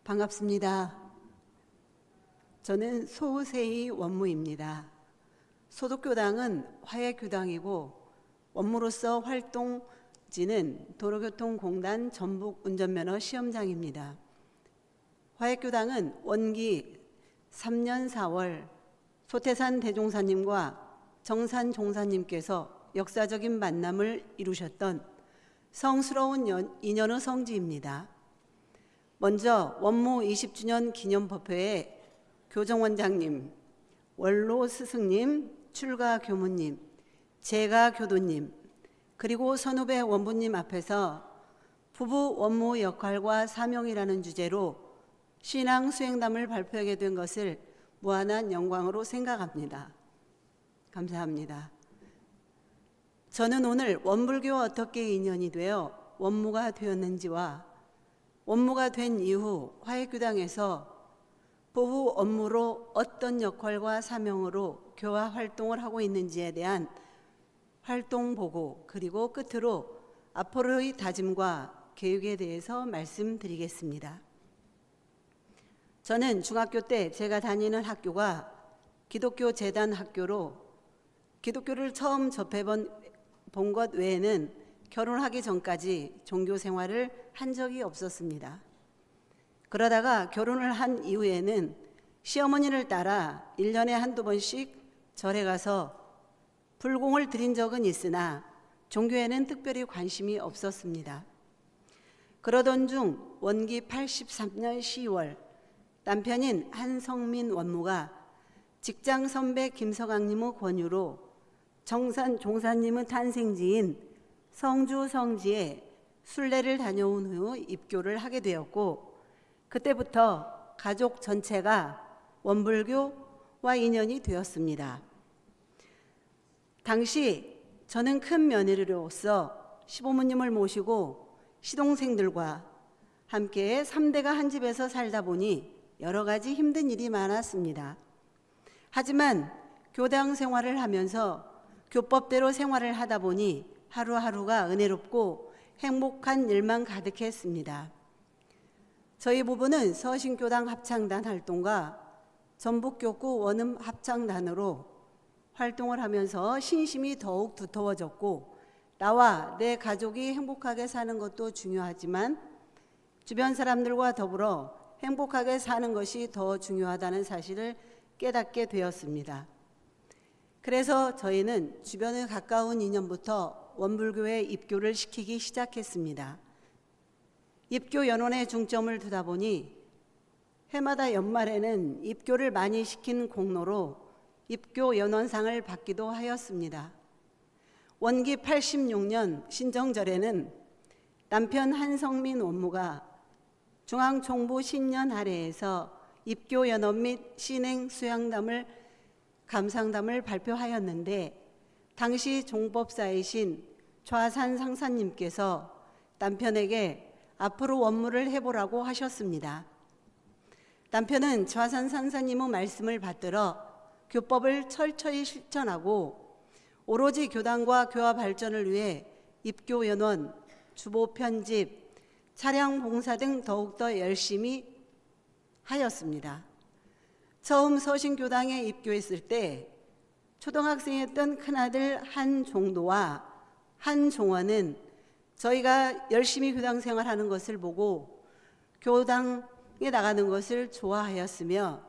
반갑습니다. 저는 소세희 원무입니다. 소독교당은 화해교당이고 원무로서 활동지는 도로교통공단 전북운전면허 시험장입니다. 화해교당은 원기 3년 4월 소태산 대종사님과 정산 종사님께서 역사적인 만남을 이루셨던 성스러운 인연의 성지입니다. 먼저 원무 20주년 기념법회에 교정원장님, 원로 스승님, 출가 교무님, 제가 교도님, 그리고 선후배 원부님 앞에서 부부 원무 역할과 사명이라는 주제로 신앙 수행담을 발표하게 된 것을 무한한 영광으로 생각합니다. 감사합니다. 저는 오늘 원불교와 어떻게 인연이 되어 원무가 되었는지와 원무가 된 이후 화해교당에서 부부 업무로 어떤 역할과 사명으로 교화 활동을 하고 있는지에 대한 활동 보고, 그리고 끝으로 앞으로의 다짐과 계획에 대해서 말씀드리겠습니다. 저는 중학교 때 제가 다니는 학교가 기독교 재단 학교로 기독교를 처음 접해본 것 외에는 결혼하기 전까지 종교 생활을 한 적이 없었습니다. 그러다가 결혼을 한 이후에는 시어머니를 따라 1년에 한두 번씩 절에 가서 불공을 드린 적은 있으나 종교에는 특별히 관심이 없었습니다. 그러던 중 원기 83년 10월 남편인 한성민 원무가 직장 선배 김서강님의 권유로 정산 종사님의 탄생지인 성주 성지에 순례를 다녀온 후 입교를 하게 되었고, 그때부터 가족 전체가 원불교와 인연이 되었습니다. 당시 저는 큰 며느리로서 시부모님을 모시고 시동생들과 함께 3대가 한 집에서 살다 보니 여러 가지 힘든 일이 많았습니다. 하지만 교당 생활을 하면서 교법대로 생활을 하다 보니 하루하루가 은혜롭고 행복한 일만 가득했습니다. 저희 부부는 서신교당 합창단 활동과 전북교구 원음 합창단으로 활동을 하면서 신심이 더욱 두터워졌고, 나와 내 가족이 행복하게 사는 것도 중요하지만 주변 사람들과 더불어 행복하게 사는 것이 더 중요하다는 사실을 깨닫게 되었습니다. 그래서 저희는 주변의 가까운 인연부터 원불교에 입교를 시키기 시작했습니다. 입교 연원에 중점을 두다 보니 해마다 연말에는 입교를 많이 시킨 공로로 입교 연원상을 받기도 하였습니다. 원기 86년 신정절에는 남편 한성민 원무가 중앙총부 신년 할애에서 입교 연원 및 신행 수양담을 감상담을 발표하였는데, 당시 종법사이신 좌산 상사님께서 남편에게 앞으로 원무를 해보라고 하셨습니다. 남편은 좌산 상사님의 말씀을 받들어 교법을 철저히 실천하고 오로지 교당과 교화 발전을 위해 입교 연원, 주보 편집, 차량 봉사 등 더욱더 열심히 하였습니다. 처음 서신교당에 입교했을 때 초등학생이었던 큰아들 한종도와 한종원은 저희가 열심히 교당 생활하는 것을 보고 교당에 나가는 것을 좋아하였으며,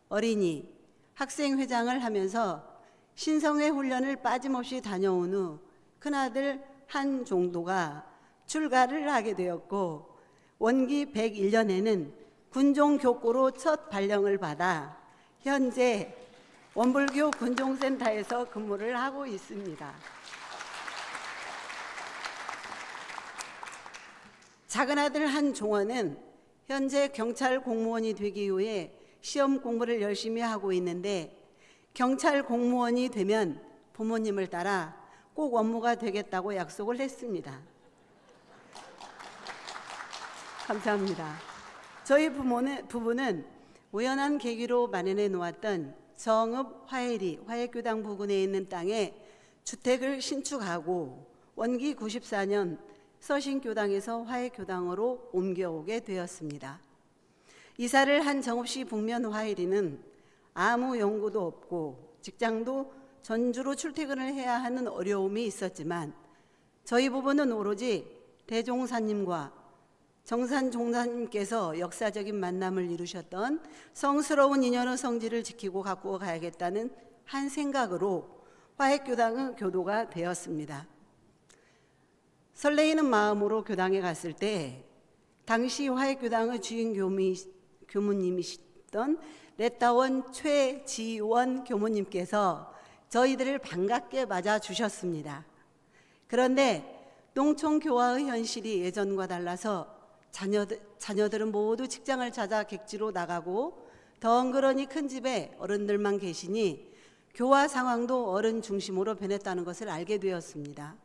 어린이, 학생회장을 하면서 신성회 훈련을 빠짐없이 다녀온 후 큰아들 한종도가 출가를 하게 되었고, 원기 101년에는 군종교구로 첫 발령을 받아 현재 원불교 군종센터에서 근무를 하고 있습니다. 작은아들 한종원은 현재 경찰 공무원이 되기 위해 시험 공부를 열심히 하고 있는데, 경찰 공무원이 되면 부모님을 따라 꼭 원무가 되겠다고 약속을 했습니다. 감사합니다. 저희 부부는 우연한 계기로 마련해 놓았던 정읍 화해리 화해교당 부근에 있는 땅에 주택을 신축하고 원기 94년 서신교당에서 화해교당으로 옮겨오게 되었습니다. 이사를 한 정읍시 북면 화해리는 아무 연고도 없고 직장도 전주로 출퇴근을 해야 하는 어려움이 있었지만 저희 부부는 오로지 대종사님과 정산 종사님께서 역사적인 만남을 이루셨던 성스러운 인연의 성지를 지키고 가꾸어 가야겠다는 한 생각으로 화해교당은 교도가 되었습니다. 설레이는 마음으로 교당에 갔을 때 당시 화해교당의 주인 교무님이시던 레타원 최지원 교무님께서 저희들을 반갑게 맞아주셨습니다. 그런데 농촌교화의 현실이 예전과 달라서 자녀들은 모두 직장을 찾아 객지로 나가고 덩그러니 큰 집에 어른들만 계시니 교화 상황도 어른 중심으로 변했다는 것을 알게 되었습니다.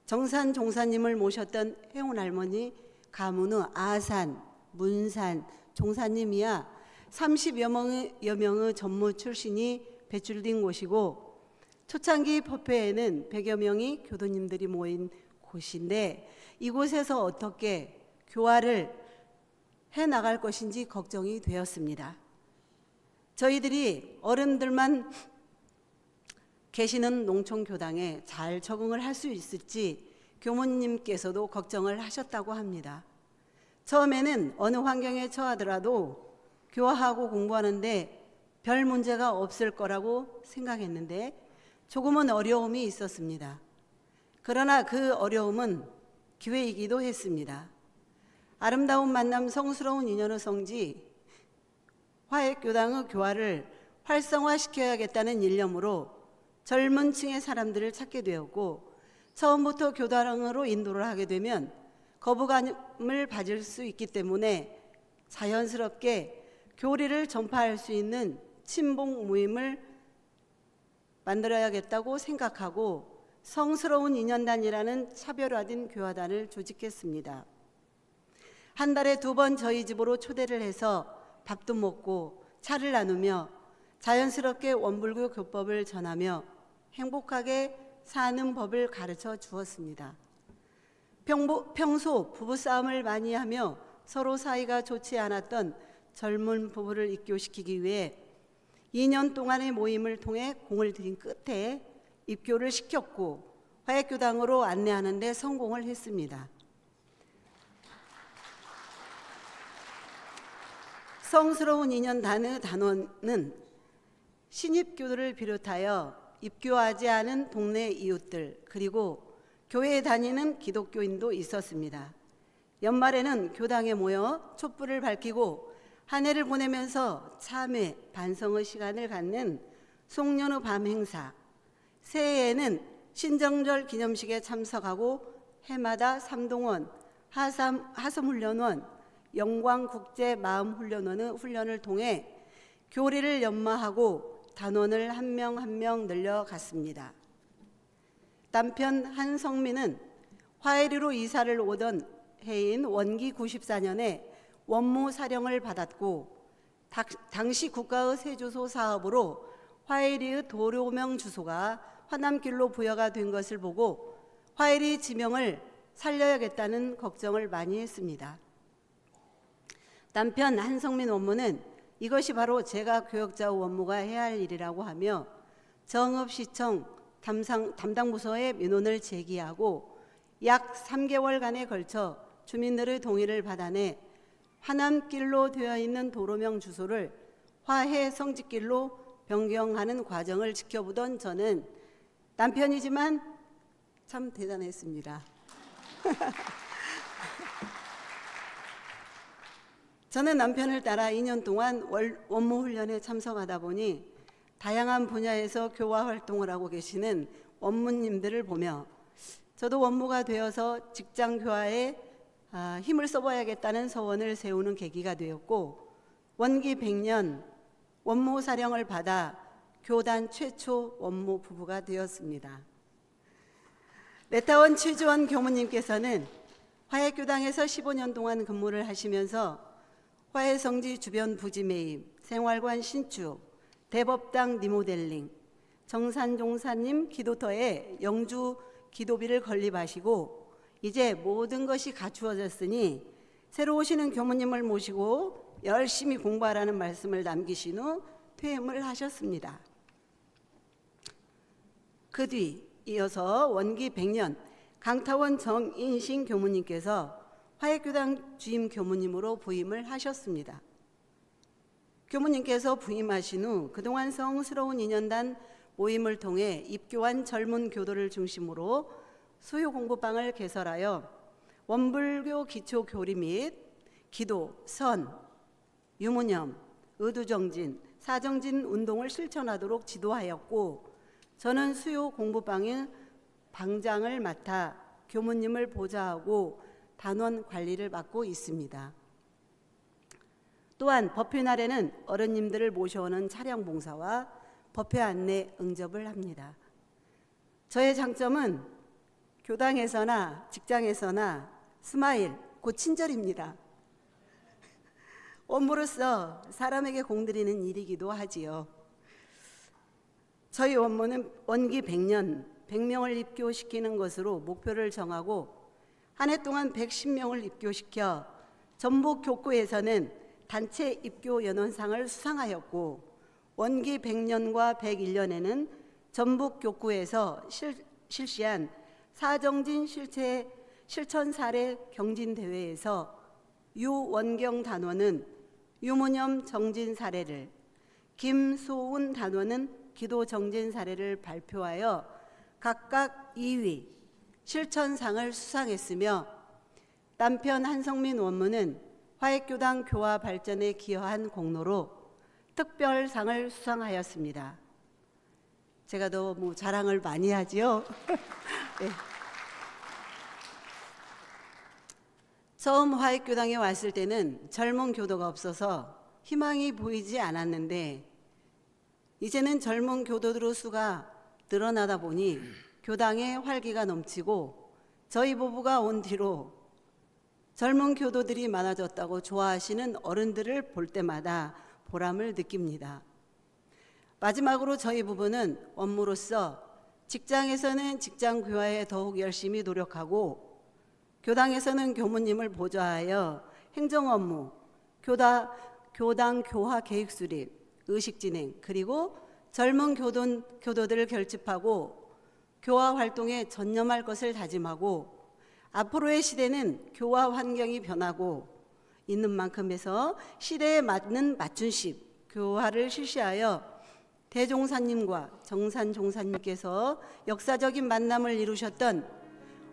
정산 종사님을 모셨던 해운 할머니 가문의 아산, 문산, 종사님이야 30여 명의 전무 출신이 배출된 곳이고 초창기 법회에는 100여 명의 교도님들이 모인 곳인데 이곳에서 어떻게 교화를 해나갈 것인지 걱정이 되었습니다. 저희들이 어른들만 계시는 농촌교당에 잘 적응을 할 수 있을지 교무님께서도 걱정을 하셨다고 합니다. 처음에는 어느 환경에 처하더라도 교화하고 공부하는데 별 문제가 없을 거라고 생각했는데 조금은 어려움이 있었습니다. 그러나 그 어려움은 기회이기도 했습니다. 아름다운 만남 성스러운 인연의 성지 화해교당의 교화를 활성화시켜야겠다는 일념으로 젊은 층의 사람들을 찾게 되었고 처음부터 교당으로 인도를 하게 되면 거부감을 가질 수 있기 때문에 자연스럽게 교리를 전파할 수 있는 친복 모임을 만들어야겠다고 생각하고 성스러운 인연단이라는 차별화된 교화단을 조직했습니다. 한 달에 2번 저희 집으로 초대를 해서 밥도 먹고 차를 나누며 자연스럽게 원불교 교법을 전하며 행복하게 사는 법을 가르쳐 주었습니다. 평소 부부싸움을 많이 하며 서로 사이가 좋지 않았던 젊은 부부를 입교시키기 위해 2년 동안의 모임을 통해 공을 들인 끝에 입교를 시켰고 화해교당으로 안내하는 데 성공을 했습니다. 성스러운 인연 단원은 신입교도를 비롯하여 입교하지 않은 동네 이웃들 그리고 교회에 다니는 기독교인도 있었습니다. 연말에는 교당에 모여 촛불을 밝히고 한 해를 보내면서 참회, 반성의 시간을 갖는 송년의 밤 행사, 새해에는 신정절 기념식에 참석하고 해마다 삼동원, 하섬훈련원, 영광국제마음훈련원의 훈련을 통해 교리를 연마하고 단원을 한 명 한 명 늘려갔습니다. 남편 한성민은 화해리로 이사를 오던 해인 원기 94년에 원무 사령을 받았고 당시 국가의 세주소 사업으로 화해리의 도료명 주소가 화남길로 부여가 된 것을 보고 화해리 지명을 살려야겠다는 걱정을 많이 했습니다. 남편 한성민 원무는 이것이 바로 제가 교역자 원무가 해야 할 일이라고 하며 정읍시청 담당 부서에 민원을 제기하고 약 3개월간에 걸쳐 주민들의 동의를 받아내 화남길로 되어 있는 도로명 주소를 화해 성지길로 변경하는 과정을 지켜보던 저는 남편이지만 참 대단했습니다. 저는 남편을 따라 2년 동안 원무훈련에 참석하다 보니 다양한 분야에서 교화 활동을 하고 계시는 원무님들을 보며 저도 원무가 되어서 직장 교화에 힘을 써봐야겠다는 서원을 세우는 계기가 되었고 원기 100년 원무 사령을 받아 교단 최초 원무 부부가 되었습니다. 레타원 최지원 교무님께서는 화해교당에서 15년 동안 근무를 하시면서 화해성지 주변 부지 매입, 생활관 신축, 대법당 리모델링, 정산종사님 기도터에 영주 기도비를 건립하시고 이제 모든 것이 갖추어졌으니 새로 오시는 교무님을 모시고 열심히 공부하라는 말씀을 남기신 후 퇴임을 하셨습니다. 그 뒤 이어서 원기 100년 강타원 정인신 교무님께서 화해교당 주임 교무님으로 부임을 하셨습니다. 교무님께서 부임하신 후 그동안 성스러운 2년단 모임을 통해 입교한 젊은 교도를 중심으로 수요 공부방을 개설하여 원불교 기초 교리 및 기도, 선, 유무념, 의두정진, 사정진 운동을 실천하도록 지도하였고, 저는 수요 공부방의 방장을 맡아 교무님을 보좌하고 단원 관리를 맡고 있습니다. 또한 법회 날에는 어른님들을 모셔오는 차량 봉사와 법회 안내 응접을 합니다. 저의 장점은 교당에서나 직장에서나 스마일, 곧 친절입니다. 업무로서 사람에게 공드리는 일이기도 하지요. 저희 업무는 원기 100년 100명을 입교시키는 것으로 목표를 정하고 한 해 동안 110명을 입교시켜 전북 교구에서는 단체 입교 연원상을 수상하였고, 원기 100년과 101년에는 전북 교구에서 실시한 사정진 실천 사례 경진 대회에서 유원경 단원은 유무념 정진 사례를, 김소운 단원은 기도 정진 사례를 발표하여 각각 2위 실천상을 수상했으며, 남편 한성민 원무는 화해교당 교화 발전에 기여한 공로로 특별상을 수상하였습니다. 제가 너무 자랑을 많이 하지요. 네. 처음 화해교당에 왔을 때는 젊은 교도가 없어서 희망이 보이지 않았는데, 이제는 젊은 교도들의 수가 늘어나다 보니 교당에 활기가 넘치고, 저희 부부가 온 뒤로 젊은 교도들이 많아졌다고 좋아하시는 어른들을 볼 때마다 보람을 느낍니다. 마지막으로 저희 부부는 업무로서 직장에서는 직장 교화에 더욱 열심히 노력하고, 교당에서는 교무님을 보좌하여 행정 업무, 교당 교화 계획 수립, 의식 진행, 그리고 젊은 교도들을 결집하고 교화 활동에 전념할 것을 다짐하고, 앞으로의 시대는 교화 환경이 변하고 있는 만큼에서 시대에 맞는 맞춤식 교화를 실시하여 대종사님과 정산 종사님께서 역사적인 만남을 이루셨던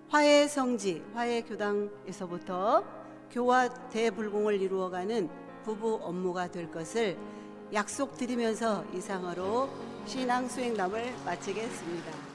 화해 성지, 화해교당에서부터 교화 대불공을 이루어가는 부부 업무가 될 것을 약속드리면서 이상으로 신앙수행담을 마치겠습니다.